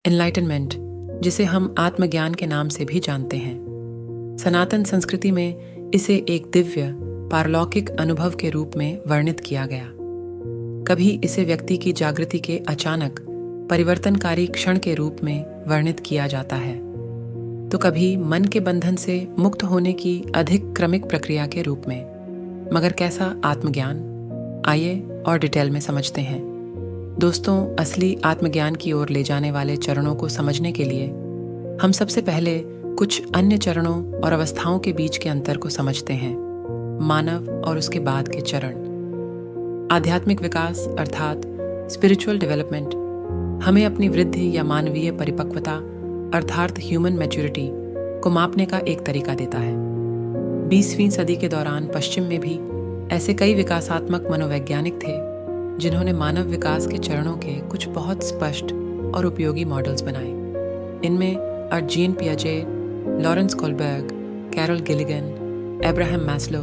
Enlightenment, जिसे हम आत्मज्ञान के नाम से भी जानते हैं, सनातन संस्कृति में इसे एक दिव्य पारलौकिक अनुभव के रूप में वर्णित किया गया। कभी इसे व्यक्ति की जागृति के अचानक परिवर्तनकारी क्षण के रूप में वर्णित किया जाता है, तो कभी मन के बंधन से मुक्त होने की अधिक क्रमिक प्रक्रिया के रूप में। मगर कैसा आत्मज्ञान? आइए और डिटेल में समझते हैं। दोस्तों, असली आत्मज्ञान की ओर ले जाने वाले चरणों को समझने के लिए हम सबसे पहले कुछ अन्य चरणों और अवस्थाओं के बीच के अंतर को समझते हैं। मानव और उसके बाद के चरण। आध्यात्मिक विकास अर्थात स्पिरिचुअल डेवलपमेंट हमें अपनी वृद्धि या मानवीय परिपक्वता अर्थात ह्यूमन मैच्योरिटी को मापने का एक तरीका देता है। 20वीं सदी के दौरान पश्चिम में भी ऐसे कई विकासात्मक मनोवैज्ञानिक थे जिन्होंने मानव विकास के चरणों के कुछ बहुत स्पष्ट और उपयोगी मॉडल्स बनाए। इनमें अर्जीन पियाजे, Lawrence Kohlberg, Carol Gilligan, Abraham Maslow,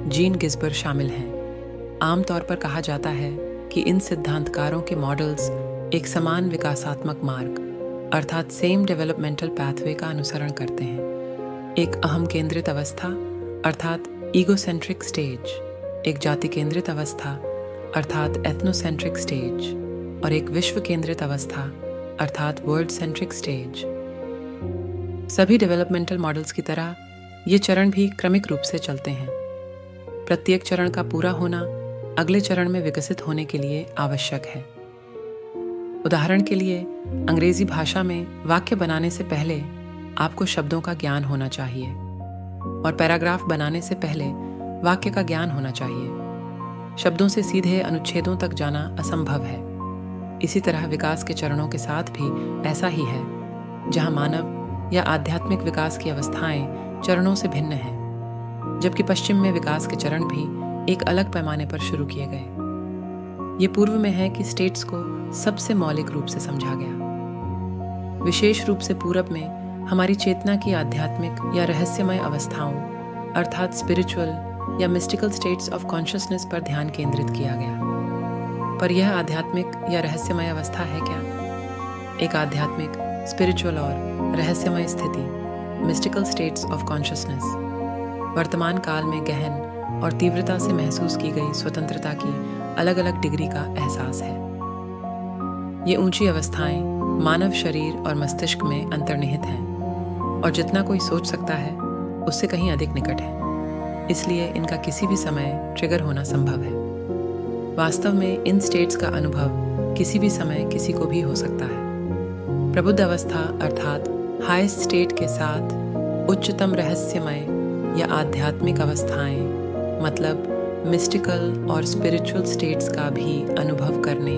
Jean Ginsberg शामिल हैं। आमतौर पर कहा जाता है कि इन सिद्धांतकारों के मॉडल्स एक समान विकासात्मक मार्ग अर्थात सेम डेवलपमेंटल पैथवे का अनुसरण करते हैं। एक अहम केंद्रित अवस्था अर्थात ईगोसेंट्रिक स्टेज, एक जाति केंद्रित अवस्था अर्थात एथनोसेंट्रिक स्टेज और एक विश्व केंद्रित अवस्था अर्थात वर्ल्ड सेंट्रिक स्टेज। सभी डेवलपमेंटल मॉडल्स की तरह ये चरण भी क्रमिक रूप से चलते हैं। प्रत्येक चरण का पूरा होना अगले चरण में विकसित होने के लिए आवश्यक है। उदाहरण के लिए, अंग्रेजी भाषा में वाक्य बनाने से पहले आपको शब्दों का ज्ञान होना चाहिए और पैराग्राफ बनाने से पहले वाक्य का ज्ञान होना चाहिए। शब्दों से सीधे अनुच्छेदों तक जाना असंभव है। इसी तरह विकास के चरणों के साथ भी ऐसा ही है, जहां मानव या आध्यात्मिक विकास की अवस्थाएं चरणों से भिन्न हैं, जबकि पश्चिम में विकास के चरण भी एक अलग पैमाने पर शुरू किए गए। ये पूर्व में है कि स्टेट्स को सबसे मौलिक रूप से समझा गया। विशेष रूप से पूरब में हमारी चेतना की आध्यात्मिक या रहस्यमय अवस्थाओं अर्थात स्पिरिचुअल या मिस्टिकल स्टेट्स ऑफ कॉन्शियसनेस पर ध्यान केंद्रित किया गया। पर यह आध्यात्मिक या रहस्यमय अवस्था है क्या? एक आध्यात्मिक, स्पिरिचुअल और रहस्यमय स्थिति, मिस्टिकल स्टेट्स ऑफ कॉन्शियसनेस, वर्तमान काल में गहन और तीव्रता से महसूस की गई स्वतंत्रता की अलग अलग डिग्री का एहसास है। ये ऊंची अवस्थाएं मानव शरीर और मस्तिष्क में अंतर्निहित हैं और जितना कोई सोच सकता है उससे कहीं अधिक निकट है। इसलिए इनका किसी भी समय ट्रिगर होना संभव है। वास्तव में इन स्टेट्स का अनुभव किसी भी समय किसी को भी हो सकता है। प्रबुद्ध अवस्था अर्थात हाईएस्ट स्टेट के साथ उच्चतम रहस्यमय या आध्यात्मिक अवस्थाएं मतलब मिस्टिकल और स्पिरिचुअल स्टेट्स का भी अनुभव करने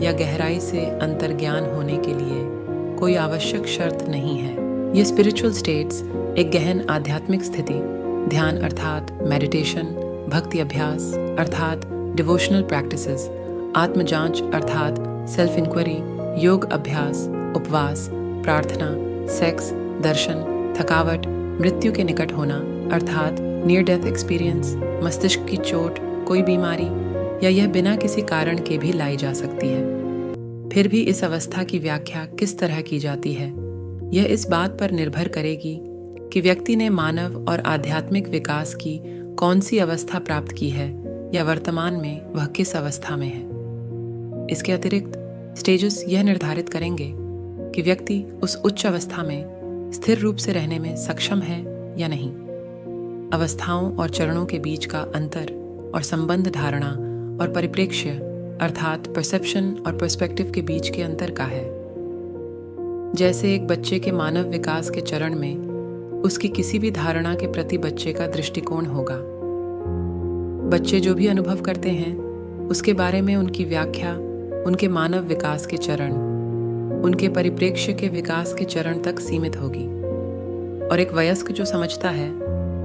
या गहराई से अंतर्ज्ञान होने के लिए कोई आवश्यक शर्त नहीं है। ये स्पिरिचुअल स्टेट्स एक गहन आध्यात्मिक स्थिति, ध्यान अर्थात मेडिटेशन, भक्ति अभ्यास अर्थात डिवोशनल प्रैक्टिसेस, आत्मजांच अर्थात सेल्फ इंक्वायरी, योग अभ्यास, उपवास, प्रार्थना, सेक्स, दर्शन, थकावट, मृत्यु के निकट होना अर्थात नियर डेथ एक्सपीरियंस, मस्तिष्क की चोट, कोई बीमारी या यह बिना किसी कारण के भी लाई जा सकती है। फिर भी इस अवस्था की व्याख्या किस तरह की जाती है, यह इस बात पर निर्भर करेगी कि व्यक्ति ने मानव और आध्यात्मिक विकास की कौन सी अवस्था प्राप्त की है या वर्तमान में वह किस अवस्था में है। इसके अतिरिक्त स्टेजेस यह निर्धारित करेंगे कि व्यक्ति उस उच्च अवस्था में स्थिर रूप से रहने में सक्षम है या नहीं। अवस्थाओं और चरणों के बीच का अंतर और संबंध धारणा और परिप्रेक्ष्य अर्थात परसेप्शन और पर्सपेक्टिव के बीच के अंतर का है। जैसे एक बच्चे के मानव विकास के चरण में उसकी किसी भी धारणा के प्रति बच्चे का दृष्टिकोण होगा। बच्चे जो भी अनुभव करते हैं उसके बारे में उनकी व्याख्या उनके मानव विकास के चरण, उनके परिप्रेक्ष्य के विकास के चरण तक सीमित होगी। और एक वयस्क जो समझता है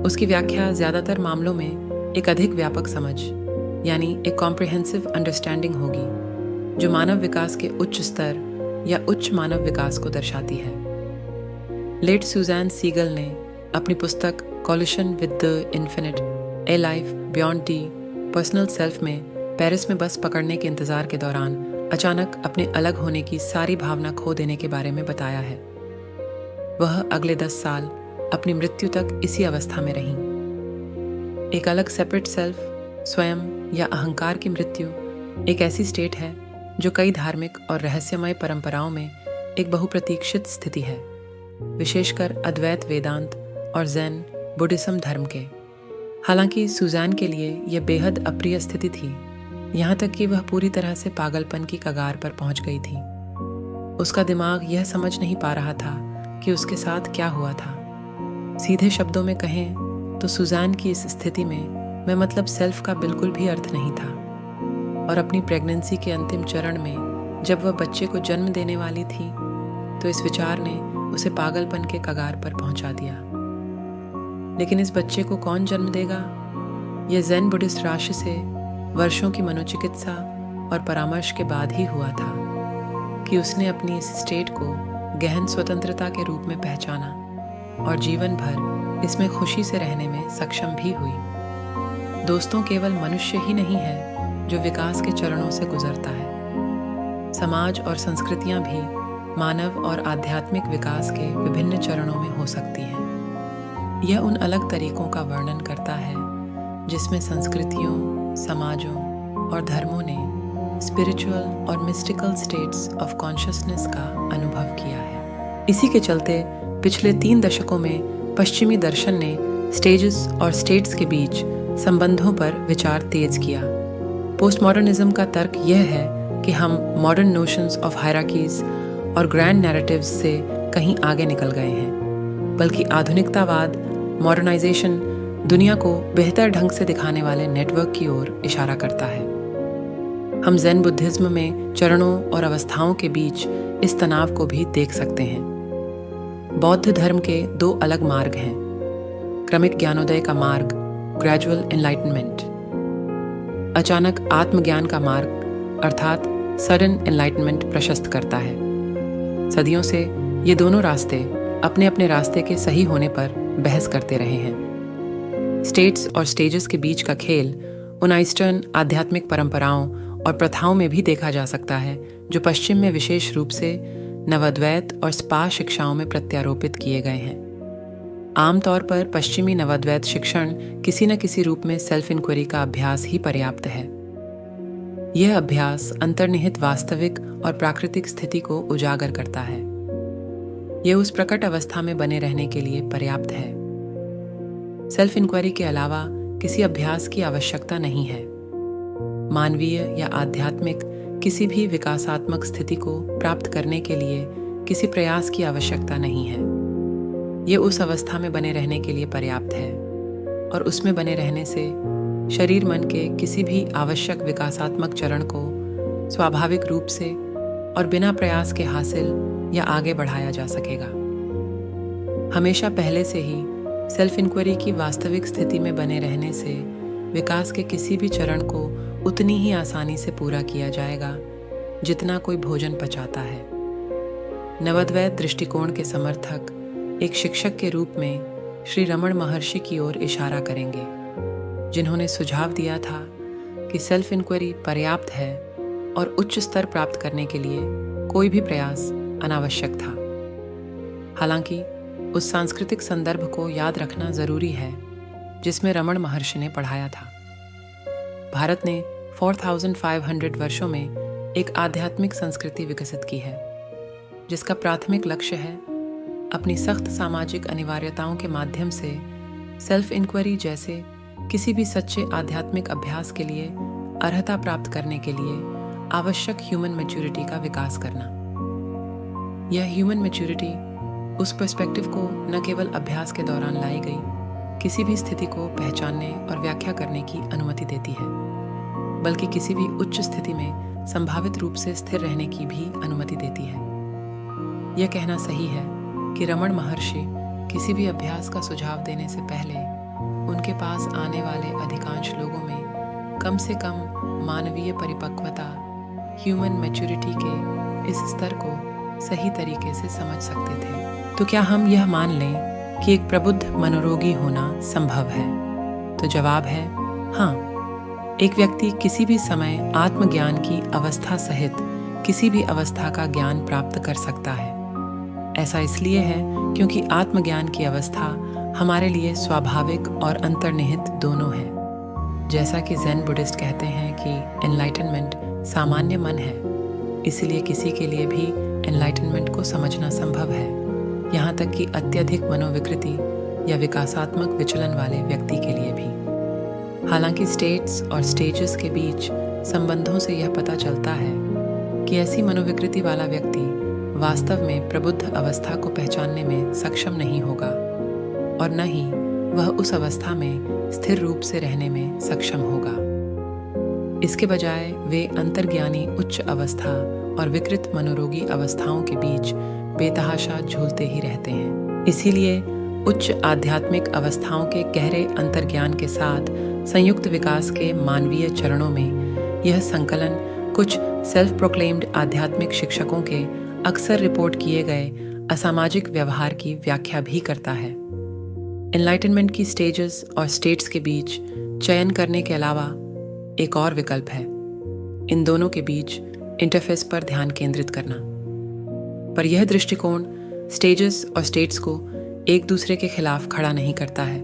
उसकी व्याख्या ज़्यादातर मामलों में एक अधिक व्यापक समझ यानी एक कॉम्प्रिहेंसिव अंडरस्टैंडिंग होगी जो मानव विकास के उच्च स्तर या उच्च मानव विकास को दर्शाती है। लेट सुज़ैन सीगल ने अपनी पुस्तक coalition with the infinite, A life beyond the personal self में पेरिस में बस पकड़ने के इंतज़ार के दौरान अचानक अपने अलग होने की सारी भावना खो देने के बारे में बताया है। वह अगले 10 साल अपनी मृत्यु तक इसी अवस्था में रहीं। एक अलग सेपरेट सेल्फ, स्वयं या अहंकार की मृत्यु एक ऐसी स्टेट है जो कई धार्मिक और रहस्यमय परंपराओं में एक बहुप्रतीक्षित स्थिति है, विशेषकर अद्वैत वेदांत और ज़ेन बुद्धिज्म धर्म के। हालांकि सुज़ैन के लिए यह बेहद अप्रिय स्थिति थी, यहाँ तक कि वह पूरी तरह से पागलपन की कगार पर पहुंच गई थी। उसका दिमाग यह समझ नहीं पा रहा था कि उसके साथ क्या हुआ था। सीधे शब्दों में कहें तो सुज़ैन की इस स्थिति में मैं मतलब सेल्फ का बिल्कुल भी अर्थ नहीं था, और अपनी प्रेगनेंसी के अंतिम चरण में जब वह बच्चे को जन्म देने वाली थी तो इस विचार ने उसे पागलपन के कगार पर पहुंचा दिया। लेकिन इस बच्चे को कौन जन्म देगा? यह ज़ेन बुद्धिस्ट राशि से वर्षों की मनोचिकित्सा और परामर्श के बाद ही हुआ था कि उसने अपनी इस स्टेट को गहन स्वतंत्रता के रूप में पहचाना और जीवन भर इसमें खुशी से रहने में सक्षम भी हुई। दोस्तों, केवल मनुष्य ही नहीं है जो विकास के चरणों से गुजरता है। समाज और संस्कृतियां भी मानव और आध्यात्मिक विकास के विभिन्न चरणों में हो सकती हैं। यह उन अलग तरीकों का वर्णन करता है जिसमें संस्कृतियों, समाजों और धर्मों ने स्पिरिचुअल और मिस्टिकल स्टेट्स ऑफ कॉन्शियसनेस का अनुभव किया है। इसी के चलते पिछले 3 दशकों में पश्चिमी दर्शन ने स्टेजेस और स्टेट्स के बीच संबंधों पर विचार तेज किया। पोस्ट मॉडर्निज्म का तर्क यह है कि हम मॉडर्न नोशंस ऑफ हायरार्कीज और ग्रैंड नैरेटिव्स से कहीं आगे निकल गए हैं, बल्कि आधुनिकतावाद, मॉडर्नाइजेशन दुनिया को बेहतर ढंग से दिखाने वाले नेटवर्क की ओर इशारा करता है। हम ज़ेन बुद्धिज्म में चरणों और अवस्थाओं के बीच इस तनाव को भी देख सकते हैं। बौद्ध धर्म के 2 अलग मार्ग हैं, क्रमिक ज्ञानोदय का मार्ग, ग्रेजुअल एनलाइटनमेंट, अचानक आत्मज्ञान का मार्ग अर्थात सडन एनलाइटनमेंट प्रशस्त करता है। सदियों से ये दोनों रास्ते अपने अपने रास्ते के सही होने पर बहस करते रहे हैं। स्टेट्स और स्टेजेस के बीच का खेल उन ईस्टर्न आध्यात्मिक परंपराओं और प्रथाओं में भी देखा जा सकता है जो पश्चिम में विशेष रूप से नवद्वैत और स्पा शिक्षाओं में प्रत्यारोपित किए गए हैं। आमतौर पर पश्चिमी नवद्वैत शिक्षण किसी न किसी रूप में सेल्फ इंक्वायरी का अभ्यास ही पर्याप्त है। यह अभ्यास अंतर्निहित वास्तविक और प्राकृतिक स्थिति को उजागर करता है। यह उस प्रकट अवस्था में बने रहने के लिए पर्याप्त है। सेल्फ इंक्वायरी के अलावा किसी अभ्यास की आवश्यकता नहीं है। मानवीय या आध्यात्मिक किसी भी विकासात्मक स्थिति को प्राप्त करने के लिए किसी प्रयास की आवश्यकता नहीं है। ये उस अवस्था में बने रहने के लिए पर्याप्त है, और उसमें बने रहने से शरीर मन के किसी भी आवश्यक विकासात्मक चरण को स्वाभाविक रूप से और बिना प्रयास के हासिल या आगे बढ़ाया जा सकेगा। हमेशा पहले से ही सेल्फ इंक्वायरी की वास्तविक स्थिति में बने रहने से विकास के किसी भी चरण को उतनी ही आसानी से पूरा किया जाएगा जितना कोई भोजन पचाता है। नवद्वैत दृष्टिकोण के समर्थक एक शिक्षक के रूप में श्री रमण महर्षि की ओर इशारा करेंगे, जिन्होंने सुझाव दिया था कि सेल्फ इंक्वायरी पर्याप्त है और उच्च स्तर प्राप्त करने के लिए कोई भी प्रयास अनावश्यक था। हालांकि उस सांस्कृतिक संदर्भ को याद रखना जरूरी है जिसमें रमण महर्षि ने पढ़ाया था। भारत ने 4500 वर्षों में एक आध्यात्मिक संस्कृति विकसित की है, जिसका प्राथमिक लक्ष्य है अपनी सख्त सामाजिक अनिवार्यताओं के माध्यम से सेल्फ इंक्वायरी जैसे किसी भी सच्चे आध्यात्मिक अभ्यास के लिए अर्हता प्राप्त करने के लिए आवश्यक ह्यूमन मैच्योरिटी का विकास करना। यह ह्यूमन मैच्योरिटी उस पर्सपेक्टिव को न केवल अभ्यास के दौरान लाई गई किसी भी स्थिति को पहचानने और व्याख्या करने की अनुमति देती है, बल्कि किसी भी उच्च स्थिति में संभावित रूप से स्थिर रहने की भी अनुमति देती है। यह कहना सही है कि रमण महर्षि किसी भी अभ्यास का सुझाव देने से पहले उनके पास आने वाले अधिकांश लोगों में कम से कम मानवीय परिपक्वता, ह्यूमन मैच्योरिटी के इस स्तर को सही तरीके से समझ सकते थे। तो क्या हम यह मान लें कि एक प्रबुद्ध मनोरोगी होना संभव है? तो जवाब है हाँ। एक व्यक्ति किसी भी समय आत्मज्ञान की अवस्था सहित किसी भी अवस्था का ज्ञान प्राप्त कर सकता है। ऐसा इसलिए है क्योंकि आत्मज्ञान की अवस्था हमारे लिए स्वाभाविक और अंतर्निहित दोनों है। जैसा कि ज़ेन बुद्धिस्ट कहते हैं कि एनलाइटनमेंट सामान्य मन है, इसलिए किसी के लिए भी एनलाइटनमेंट को समझना संभव है, यहाँ तक कि अत्यधिक मनोविकृति या विकासात्मक विचलन वाले व्यक्ति के लिए भी। हालांकि स्टेट्स और स्टेजेस के बीच संबंधों से यह पता चलता है कि ऐसी मनोविकृति वाला व्यक्ति वास्तव में प्रबुद्ध अवस्था को पहचानने में सक्षम नहीं होगा और न ही वह उस अवस्था में स्थिर रूप से रहने में सक्षम होगा। इसके बजाय वे अंतर्ज्ञानी उच्च अवस्था और विकृत मनोरोगी अवस्थाओं के बीच बेतहाशा झूलते ही रहते हैं। इसीलिए उच्च आध्यात्मिक अवस्थाओं के गहरे अंतर्ज्ञान के साथ संयुक्त विकास के मानवीय चरणों में यह संकलन कुछ सेल्फ प्रोक्लेम्ड आध्यात्मिक शिक्षकों के अक्सर रिपोर्ट किए गए असामाजिक व्यवहार की व्याख्या भी करता है। एनलाइटनमेंट की स्टेजेस और स्टेट्स के बीच चयन करने के अलावा एक और विकल्प है, इन दोनों के बीच इंटरफेस पर ध्यान केंद्रित करना। पर यह दृष्टिकोण स्टेजेस और स्टेट्स को एक दूसरे के खिलाफ खड़ा नहीं करता है,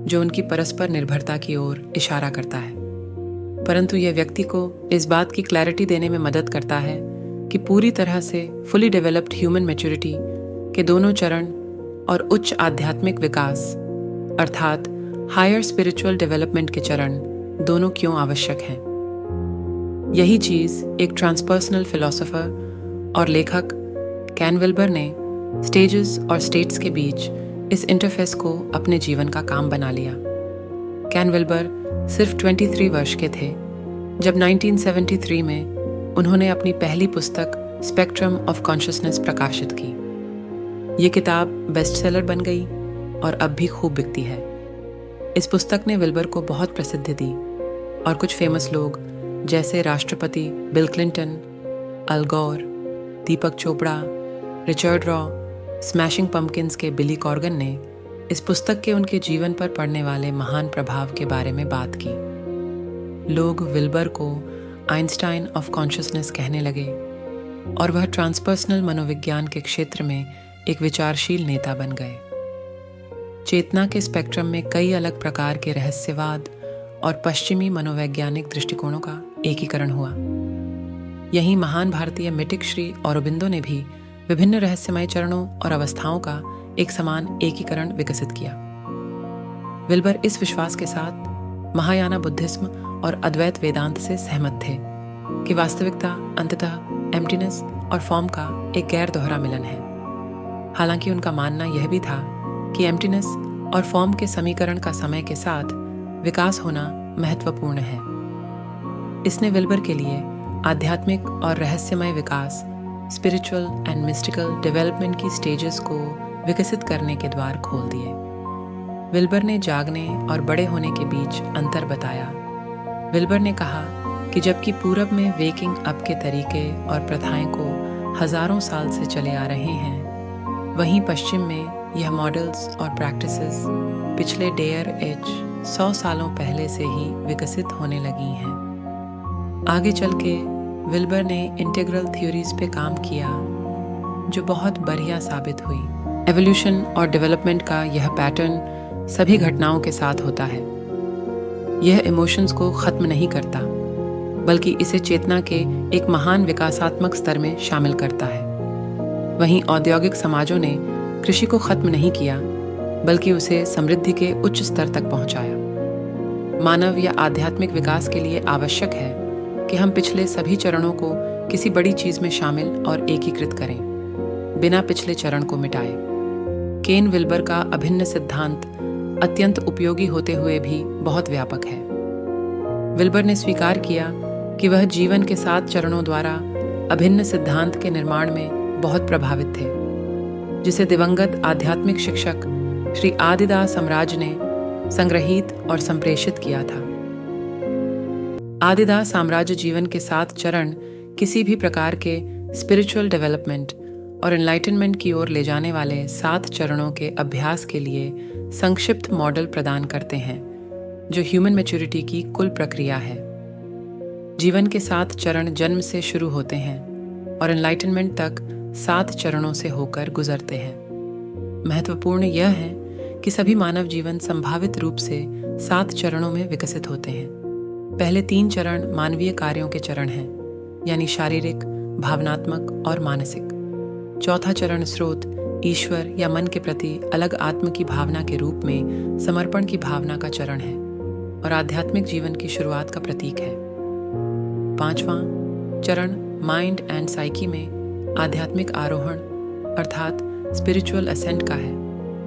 जो उनकी परस्पर निर्भरता की ओर इशारा करता है, परंतु यह व्यक्ति को इस बात की क्लैरिटी देने में मदद करता है कि पूरी तरह से फुली डेवलप्ड ह्यूमन मैच्योरिटी के दोनों चरण और उच्च आध्यात्मिक विकास अर्थात हायर स्पिरिचुअल डेवलपमेंट के चरण दोनों क्यों आवश्यक हैं। यही चीज़ एक ट्रांसपर्सनल फिलोसोफर और लेखक कैन विल्बर ने स्टेजेस और स्टेट्स के बीच इस इंटरफेस को अपने जीवन का काम बना लिया। कैन विल्बर सिर्फ 23 वर्ष के थे जब 1973 में उन्होंने अपनी पहली पुस्तक स्पेक्ट्रम ऑफ कॉन्शियसनेस प्रकाशित की। ये किताब बेस्टसेलर बन गई और अब भी खूब बिकती है। इस पुस्तक ने विल्बर को बहुत प्रसिद्धि दी और कुछ फेमस लोग जैसे राष्ट्रपति बिल क्लिंटन, अल गौर, दीपक चोपड़ा, रिचर्ड रॉ, स्मैशिंग पम्पकिंस के बिली कॉर्गन ने इस पुस्तक के उनके जीवन पर पड़ने वाले महान प्रभाव के बारे में बात की। लोग विल्बर को आइंस्टाइन ऑफ कॉन्शियसनेस कहने लगे और वह ट्रांसपर्सनल मनोविज्ञान के क्षेत्र में एक विचारशील नेता बन गए। चेतना के स्पेक्ट्रम में कई अलग प्रकार के रहस्यवाद और पश्चिमी मनोवैज्ञानिक दृष्टिकोणों का एकीकरण हुआ। यहीं महान भारतीय मिटिक श्री औरोबिंदो ने भी विभिन्न रहस्यमय चरणों और अवस्थाओं का एक समान एकीकरण विकसित किया। विल्बर इस विश्वास के साथ महायाना बुद्धिज्म और अद्वैत वेदांत से सहमत थे कि वास्तविकता अंततः एम्प्टीनेस और फॉर्म का एक गैर दोहरा मिलन है। हालांकि उनका मानना यह भी था कि एम्प्टीनेस और फॉर्म के समीकरण का समय के साथ विकास होना महत्वपूर्ण है। इसने विल्बर के लिए आध्यात्मिक और रहस्यमय विकास, स्पिरिचुअल एंड मिस्टिकल डेवलपमेंट की स्टेजेस को विकसित करने के द्वार खोल दिए। विल्बर ने जागने और बड़े होने के बीच अंतर बताया। विल्बर ने कहा कि जबकि पूरब में वेकिंग अप के तरीके और प्रथाएं को हजारों साल से चले आ रहे हैं, वहीं पश्चिम में यह मॉडल्स और प्रैक्टिसेस पिछले डेयर एज 100 सालों पहले से ही विकसित होने लगी हैं। आगे चल के विल्बर ने इंटीग्रल थ्योरीज पे काम किया जो बहुत बढ़िया साबित हुई। एवोल्यूशन और डेवलपमेंट का यह पैटर्न सभी घटनाओं के साथ होता है। यह इमोशंस को खत्म नहीं करता, बल्कि इसे चेतना के एक महान विकासात्मक स्तर में शामिल करता है। वहीं औद्योगिक समाजों ने कृषि को खत्म नहीं किया, बल्कि उसे समृद्धि के उच्च स्तर तक पहुंचाया। मानव या आध्यात्मिक विकास के लिए आवश्यक है कि हम पिछले सभी चरणों को किसी बड़ी चीज में शामिल और एकीकृत करें, बिना पिछले चरण को मिटाए। केन विल्बर का अभिन्न सिद्धांत अत्यंत उपयोगी होते हुए भी बहुत व्यापक है। विल्बर ने स्वीकार किया कि वह जीवन के 7 चरणों द्वारा अभिन्न सिद्धांत के निर्माण में बहुत प्रभावित थे, जिसे दिवंगत आध्यात्मिक शिक्षक श्री आदिदास समराज ने संग्रहित और संप्रेषित किया था। आदिदास साम्राज्य जीवन के 7 चरण किसी भी प्रकार के स्पिरिचुअल डेवलपमेंट और एनलाइटनमेंट की ओर ले जाने वाले 7 चरणों के अभ्यास के लिए संक्षिप्त मॉडल प्रदान करते हैं, जो ह्यूमन मैच्योरिटी की कुल प्रक्रिया है। जीवन के 7 चरण जन्म से शुरू होते हैं और एनलाइटनमेंट तक 7 चरणों से होकर गुजरते हैं। महत्वपूर्ण यह है कि सभी मानव जीवन संभावित रूप से 7 चरणों में विकसित होते हैं। पहले 3 चरण मानवीय कार्यों के चरण हैं, यानी शारीरिक, भावनात्मक और मानसिक। चौथा चरण स्रोत, ईश्वर या मन के प्रति अलग आत्म की भावना के रूप में समर्पण की भावना का चरण है और आध्यात्मिक जीवन की शुरुआत का प्रतीक है। 5वां चरण माइंड एंड साइकी में आध्यात्मिक आरोहण अर्थात स्पिरिचुअल असेंट का है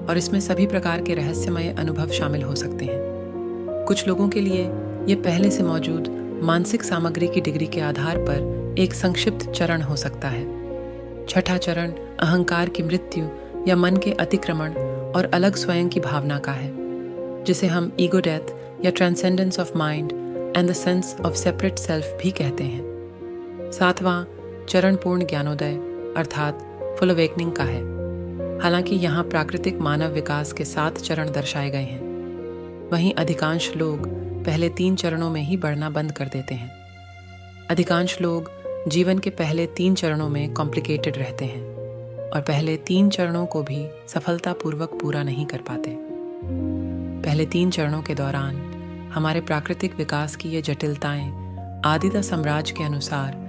और इसमें सभी प्रकार के रहस्यमय अनुभव शामिल हो सकते हैं। कुछ लोगों के लिए ये पहले से मौजूद मानसिक सामग्री की डिग्री के आधार पर एक संक्षिप्त चरण हो सकता है। छठा चरण अहंकार की मृत्यु या मन के अतिक्रमण और अलग स्वयं की भावना का है, जिसे हम ईगो डेथ या transcendence of mind and the sense of separate self भी कहते हैं। 7वां चरण पूर्ण ज्ञानोदय अर्थात फुल अवेकनिंग का है। हालांकि यहाँ प्राकृतिक मानव विकास के 7 चरण दर्शाए गए हैं, वहीं अधिकांश लोग पहले 3 चरणों में ही बढ़ना बंद कर देते हैं। अधिकांश लोग जीवन के पहले 3 चरणों में कॉम्प्लिकेटेड रहते हैं और पहले 3 चरणों को भी सफलतापूर्वक पूरा नहीं कर पाते। पहले 3 चरणों के दौरान हमारे प्राकृतिक विकास की ये जटिलताएं आदिता साम्राज्य के अनुसार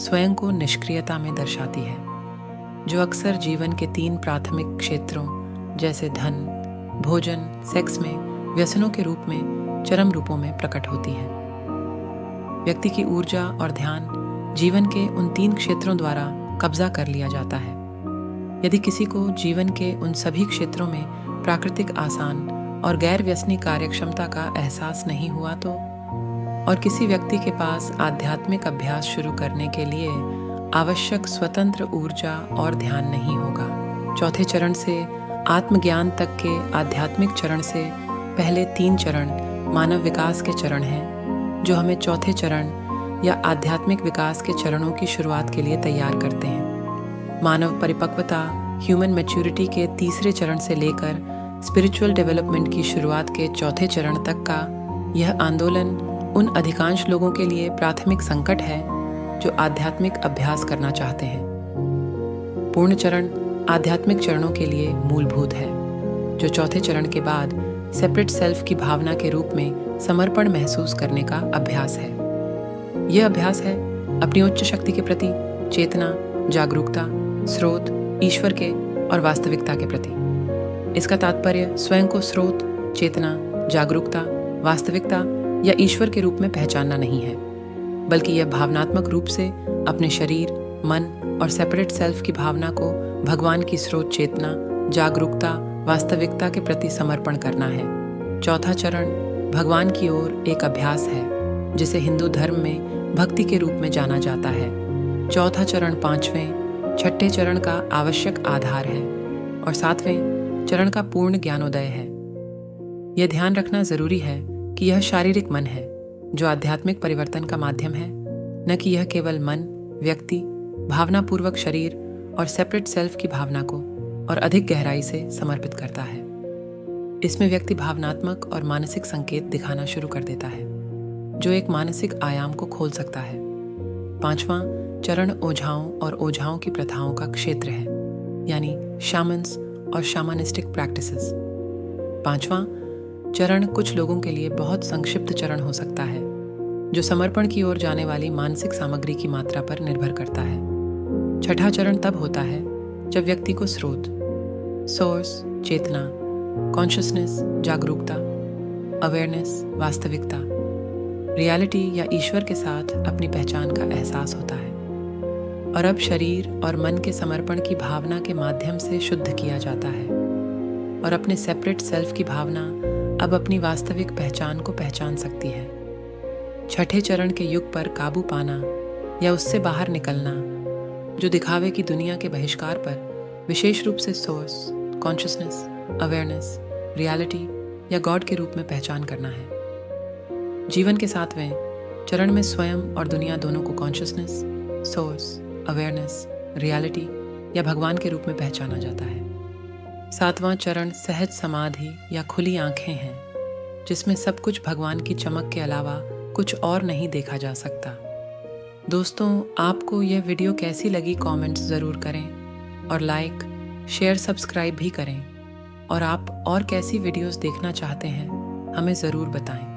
स्वयं को निष्क्रियता में दर्शाती है, जो अक्सर जीवन के 3 प्राथमिक क्षेत्रों जैसे धन, भोजन, सेक्स में व्यसनों के रूप में चरम रूपों में प्रकट होती है। व्यक्ति की ऊर्जा और ध्यान जीवन के उन 3 क्षेत्रों द्वारा कब्जा कर लिया जाता है। यदि किसी को जीवन के उन सभी क्षेत्रों में प्राकृतिक आसान और गैर व्यसनी कार्यक्षमता का एहसास नहीं हुआ तो, और किसी व्यक्ति के पास आध्यात्मिक अभ्यास शुरू करने के लिए आवश्यक स्वतंत्र ऊर्जा और ध्यान नहीं होगा। चौथे चरण से आत्मज्ञान तक के आध्यात्मिक चरण से पहले 3 चरण मानव विकास के चरण हैं, जो हमें चौथे चरण या आध्यात्मिक विकास के चरणों की शुरुआत के लिए तैयार करते हैं। मानव परिपक्वता ह्यूमन मैच्योरिटी के 3रे चरण से लेकर स्पिरिचुअल डेवलपमेंट की शुरुआत के चौथे चरण तक का यह आंदोलन उन अधिकांश लोगों के लिए प्राथमिक संकट है जो आध्यात्मिक अभ्यास करना चाहते हैं। पूर्ण चरण आध्यात्मिक चरणों के लिए मूलभूत है, जो चौथे चरण के बाद सेपरेट सेल्फ की भावना के रूप में समर्पण महसूस करने का अभ्यास है। यह अभ्यास है अपनी उच्च शक्ति के प्रति चेतना, जागरूकता, स्रोत, ईश्वर के और वास्तविकता के प्रति। इसका तात्पर्य स्वयं को स्रोत, चेतना, जागरूकता, वास्तविकता या ईश्वर के रूप में पहचानना नहीं है, बल्कि यह भावनात्मक रूप से अपने शरीर, मन और सेपरेट सेल्फ की भावना को भगवान की स्रोत चेतना, जागरूकता, वास्तविकता के प्रति समर्पण करना है। चौथा चरण भगवान की ओर एक अभ्यास है, जिसे हिंदू धर्म में भक्ति के रूप में जाना जाता है। चौथा चरण 5वें, छठे चरण का आवश्यक आधार है और 7वें चरण का पूर्ण ज्ञानोदय है। यह ध्यान रखना जरूरी है कि यह शारीरिक मन है जो आध्यात्मिक परिवर्तन का माध्यम है, न कि यह केवल मन, व्यक्ति, भावनापूर्वक शरीर और सेपरेट सेल्फ की भावना को और अधिक गहराई से समर्पित करता है। इसमें व्यक्ति भावनात्मक और मानसिक संकेत दिखाना शुरू कर देता है, जो एक मानसिक आयाम को खोल सकता है। 5वां चरण ओझाओं और ओझाओं की प्रथाओं का क्षेत्र है, यानी शामन्स और शामानिस्टिक प्रैक्टिसेस। 5वां चरण कुछ लोगों के लिए बहुत संक्षिप्त चरण हो सकता है, जो समर्पण की ओर जाने वाली मानसिक सामग्री की मात्रा पर निर्भर करता है। छठा चरण तब होता है जब व्यक्ति को स्रोत, सोर्स, चेतना, कॉन्शियसनेस, जागरूकता, अवेयरनेस, वास्तविकता, रियलिटी या ईश्वर के साथ अपनी पहचान का एहसास होता है। और अब शरीर और मन के समर्पण की भावना के माध्यम से शुद्ध किया जाता है और अपने सेपरेट सेल्फ की भावना अब अपनी वास्तविक पहचान को पहचान सकती है। छठे चरण के युग पर काबू पाना या उससे बाहर निकलना, जो दिखावे की दुनिया के बहिष्कार पर विशेष रूप से सोर्स, कॉन्शियसनेस, अवेयरनेस, रियलिटी या गॉड के रूप में पहचान करना है। जीवन के 7वें चरण में स्वयं और दुनिया दोनों को कॉन्शियसनेस, सोर्स, अवेयरनेस, रियलिटी या भगवान के रूप में पहचाना जाता है। 7वां चरण सहज समाधि या खुली आंखें हैं, जिसमें सब कुछ भगवान की चमक के अलावा कुछ और नहीं देखा जा सकता। दोस्तों, आपको यह वीडियो कैसी लगी कमेंट्स ज़रूर करें और लाइक, शेयर, सब्सक्राइब भी करें। और आप और कैसी वीडियोस देखना चाहते हैं हमें ज़रूर बताएं।